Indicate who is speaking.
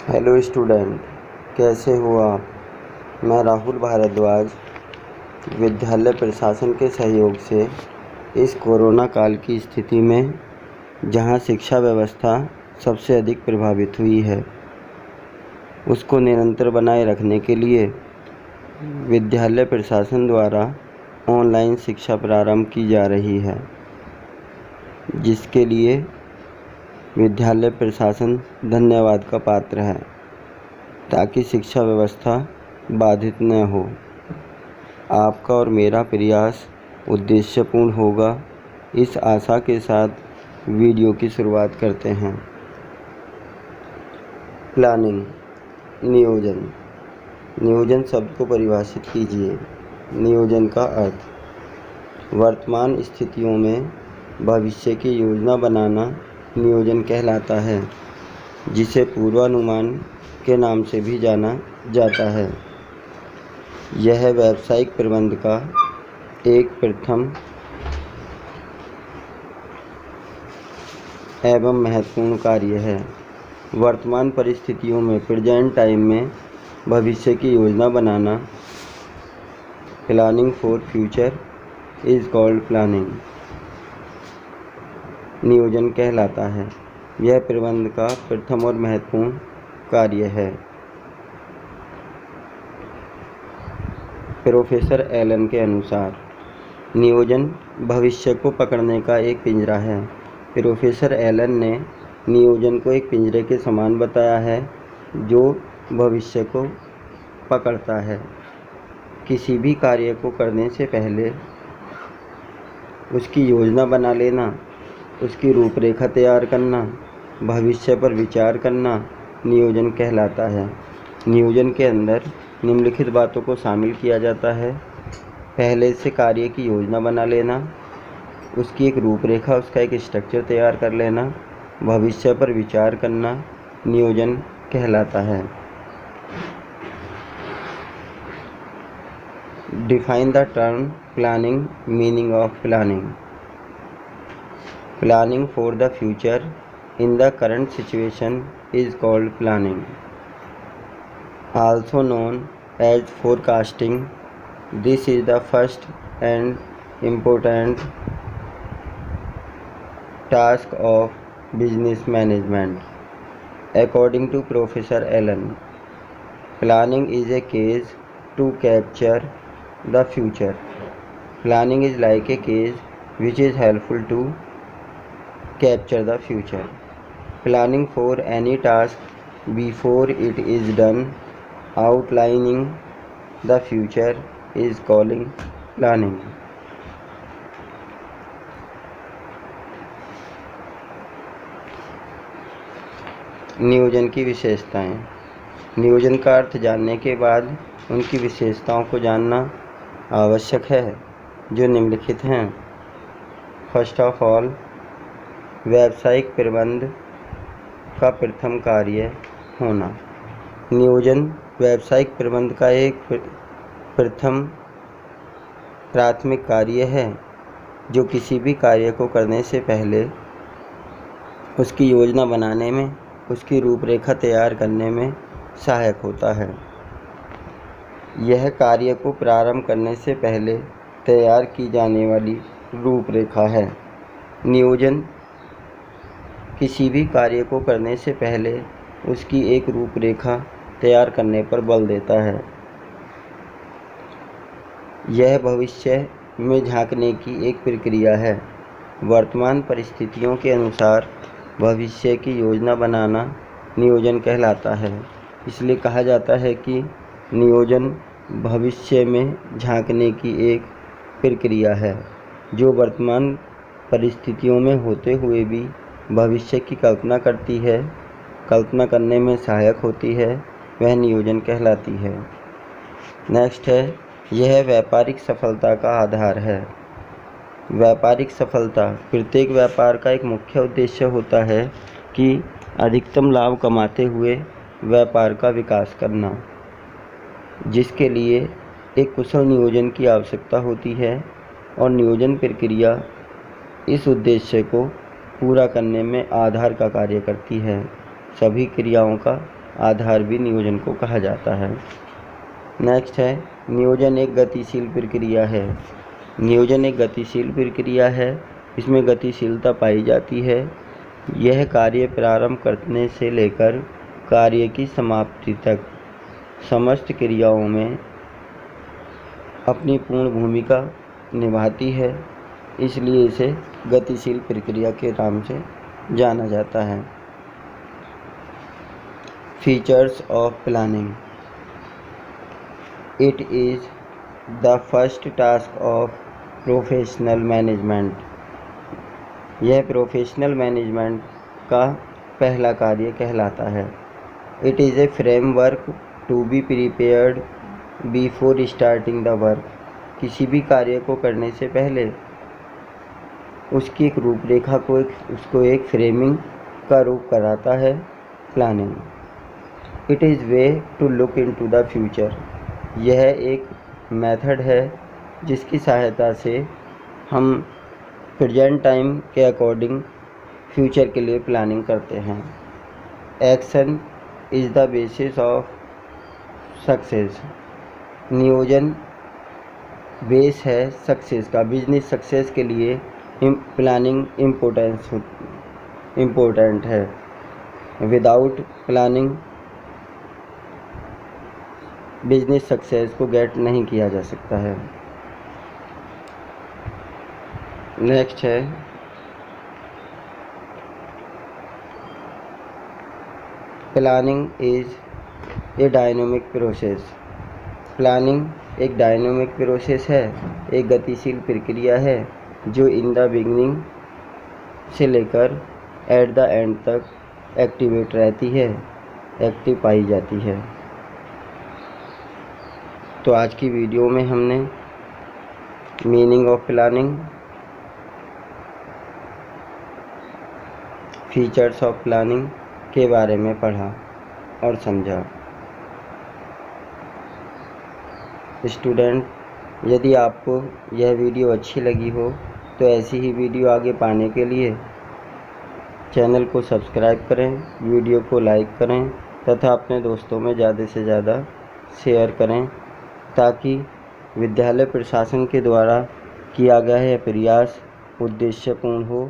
Speaker 1: Hello student, कैसे हो आप। मैं राहुल भारद्वाज विद्यालय प्रशासन के सहयोग से इस कोरोना काल की स्थिति में जहां शिक्षा व्यवस्था सबसे अधिक प्रभावित हुई है, उसको निरंतर बनाए रखने के लिए विद्यालय प्रशासन द्वारा ऑनलाइन शिक्षा प्रारंभ की जा रही है, जिसके लिए विद्यालय प्रशासन धन्यवाद का पात्र है, ताकि शिक्षा व्यवस्था बाधित न हो। आपका और मेरा प्रयास उद्देश्यपूर्ण होगा। इस आशा के साथ वीडियो की शुरुआत करते हैं। प्लानिंग, नियोजन। नियोजन शब्द को परिभाषित कीजिए। नियोजन का अर्थ वर्तमान स्थितियों में भविष्य की योजना बनाना नियोजन कहलाता है, जिसे पूर्वानुमान के नाम से भी जाना जाता है। यह व्यावसायिक प्रबंधन का एक प्रथम एवं महत्वपूर्ण कार्य है। वर्तमान परिस्थितियों में प्रेजेंट टाइम में भविष्य की योजना बनाना planning for future is called planning नियोजन कहलाता है। यह प्रबंधन का प्रथम और महत्वपूर्ण कार्य है। प्रोफेसर एलन के अनुसार नियोजन भविष्य को पकड़ने का एक पिंजरा है। प्रोफेसर एलन ने नियोजन को एक पिंजरे के समान बताया है, जो भविष्य को पकड़ता है। किसी भी कार्य को करने से पहले उसकी योजना बना लेना, उसकी रूपरेखा तैयार करना, भविष्य पर विचार करना नियोजन कहलाता है। नियोजन के अंदर निम्नलिखित बातों को शामिल किया जाता है। पहले से कार्य की योजना बना लेना, उसकी एक रूपरेखा, उसका एक स्ट्रक्चर तैयार कर लेना, भविष्य पर विचार करना नियोजन कहलाता है। Define the term planning. Meaning of planning. Planning for the future in the current situation is called planning, also known as forecasting. This is the first and important task of business management. According to Professor Allen, planning is a case to capture the future. Planning is like a case which is helpful to capture the future. Planning for any task before it is done, outlining the future is calling planning. नियोजन की विशेषताएं। नियोजन का अर्थ जानने के बाद उनकी विशेषताओं को जानना आवश्यक है, जो निम्नलिखित हैं। फर्स्ट ऑफ ऑल, व्यावसायिक प्रबंध का प्रथम कार्य होना। नियोजन व्यावसायिक प्रबंध का एक प्रथम प्राथमिक कार्य है, जो किसी भी कार्य को करने से पहले उसकी योजना बनाने में, उसकी रूपरेखा तैयार करने में सहायक होता है। यह कार्य को प्रारंभ करने से पहले तैयार की जाने वाली रूपरेखा है। नियोजन किसी भी कार्य को करने से पहले उसकी एक रूपरेखा तैयार करने पर बल देता है। यह भविष्य में झांकने की एक प्रक्रिया है। वर्तमान परिस्थितियों के अनुसार भविष्य की योजना बनाना नियोजन कहलाता है। इसलिए कहा जाता है कि नियोजन भविष्य में झांकने की एक प्रक्रिया है, जो वर्तमान परिस्थितियों में होते हुए भी भविष्य की कल्पना करती है, कल्पना करने में सहायक होती है, वह नियोजन कहलाती है। नेक्स्ट है, यह व्यापारिक सफलता का आधार है। व्यापारिक सफलता प्रत्येक व्यापार का एक मुख्य उद्देश्य होता है कि अधिकतम लाभ कमाते हुए व्यापार का विकास करना, जिसके लिए एक कुशल नियोजन की आवश्यकता होती है, और नियोजन प्रक्रिया इस उद्देश्य को पूरा करने में आधार का कार्य करती है। सभी क्रियाओं का आधार भी नियोजन को कहा जाता है। नेक्स्ट है, नियोजन एक गतिशील प्रक्रिया है। नियोजन एक गतिशील प्रक्रिया है, इसमें गतिशीलता पाई जाती है। यह कार्य प्रारंभ करने से लेकर कार्य की समाप्ति तक समस्त क्रियाओं में अपनी पूर्ण भूमिका निभाती है, इसलिए इसे गतिशील प्रक्रिया के नाम से जाना जाता है। Features of planning. It is the first task of professional management. यह प्रोफेशनल मैनेजमेंट का पहला कार्य कहलाता है। It is a framework to be prepared before starting the work. किसी भी कार्य को करने से पहले उसकी एक रूपरेखा को उसको एक फ्रेमिंग का रूप कराता है planning. It is way to look into the future. यह एक मेथड है जिसकी सहायता से हम प्रेजेंट टाइम के अकॉर्डिंग फ्यूचर के लिए प्लानिंग करते हैं। Action is the basis of success. नियोजन बेस है सक्सेस का। बिजनेस सक्सेस के लिए प्लानिंग इम्पोर्टेंट है। विदाउट प्लानिंग बिजनेस सक्सेस को गेट नहीं किया जा सकता है। नेक्स्ट है, planning is a dynamic process. Planning एक डायनामिक प्रोसेस है, एक गतिशील प्रक्रिया है जो इन द बिगिनिंग से लेकर एट द एंड तक एक्टिवेट रहती है, एक्टिव पाई जाती है। तो आज की वीडियो में हमने meaning of planning, features of planning के बारे में पढ़ा और समझा। स्टूडेंट, यदि आपको यह वीडियो अच्छी लगी हो तो ऐसी ही वीडियो आगे पाने के लिए चैनल को सब्सक्राइब करें, वीडियो को लाइक करें तथा अपने दोस्तों में ज़्यादा से ज़्यादा शेयर करें, ताकि विद्यालय प्रशासन के द्वारा किया गया यह प्रयास उद्देश्यपूर्ण हो